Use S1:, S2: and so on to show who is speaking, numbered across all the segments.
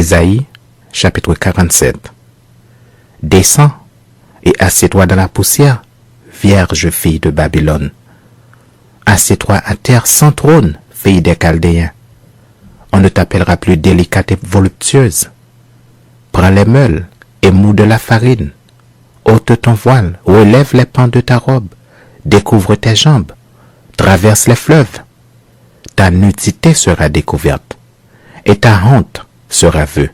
S1: Ésaïe, chapitre 47. Descends et assieds-toi dans la poussière, vierge fille de Babylone. Assieds-toi à terre sans trône, fille des Chaldéens. On ne t'appellera plus délicate et voluptueuse. Prends les meules et moue de la farine. Ôte ton voile, relève les pans de ta robe, découvre tes jambes, traverse les fleuves. Ta nudité sera découverte, et ta honte sera vue.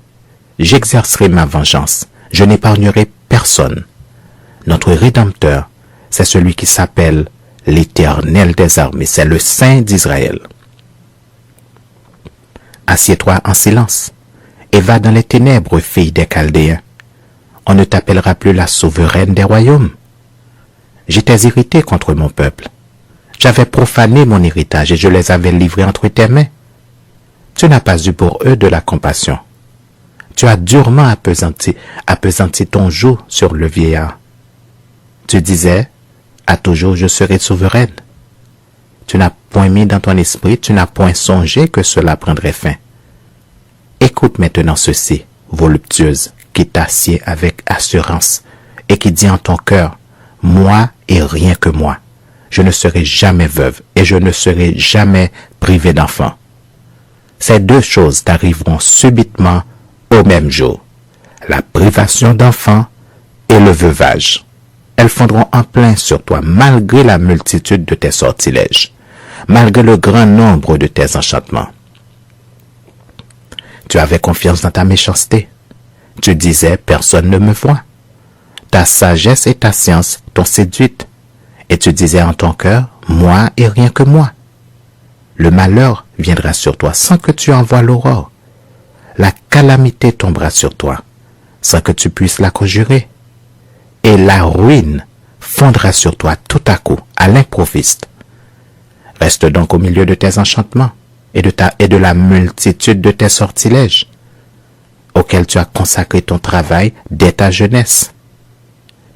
S1: J'exercerai ma vengeance, je n'épargnerai personne. Notre Rédempteur, c'est celui qui s'appelle l'Éternel des armées, c'est le Saint d'Israël. Assieds-toi en silence, et va dans les ténèbres, fille des Chaldéens. On ne t'appellera plus la souveraine des royaumes. J'étais irrité contre mon peuple. J'avais profané mon héritage et je les avais livrés entre tes mains. Tu n'as pas eu pour eux de la compassion. Tu as durement appesanti ton joug sur le vieillard. Tu disais, à toujours je serai souveraine. Tu n'as point mis dans ton esprit, tu n'as point songé que cela prendrait fin. Écoute maintenant ceci, voluptueuse, qui t'assied avec assurance et qui dit en ton cœur, moi et rien que moi. Je ne serai jamais veuve et je ne serai jamais privée d'enfant. Ces deux choses t'arriveront subitement au même jour. La privation d'enfants et le veuvage. Elles fondront en plein sur toi malgré la multitude de tes sortilèges, malgré le grand nombre de tes enchantements. Tu avais confiance dans ta méchanceté. Tu disais, personne ne me voit. Ta sagesse et ta science t'ont séduite. Et tu disais en ton cœur, moi et rien que moi. Le malheur viendra sur toi sans que tu envoies l'aurore. La calamité tombera sur toi sans que tu puisses la conjurer. Et la ruine fondra sur toi tout à coup, à l'improviste. Reste donc au milieu de tes enchantements et de la multitude de tes sortilèges, auxquels tu as consacré ton travail dès ta jeunesse.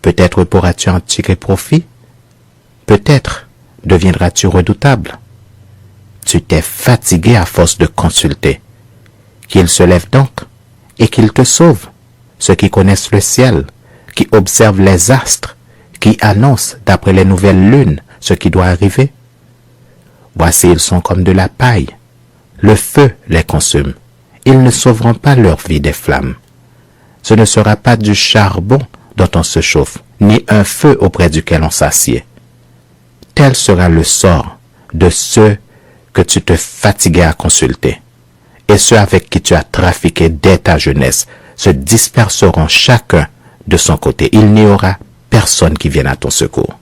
S1: Peut-être pourras-tu en tirer profit. Peut-être deviendras-tu redoutable. Tu t'es fatigué à force de consulter. Qu'il se lève donc et qu'il te sauve, ceux qui connaissent le ciel, qui observent les astres, qui annoncent d'après les nouvelles lunes ce qui doit arriver. Voici, ils sont comme de la paille. Le feu les consume. Ils ne sauveront pas leur vie des flammes. Ce ne sera pas du charbon dont on se chauffe, ni un feu auprès duquel on s'assied. Tel sera le sort de ceux que tu te fatiguais à consulter. Et ceux avec qui tu as trafiqué dès ta jeunesse se disperseront chacun de son côté. Il n'y aura personne qui vienne à ton secours.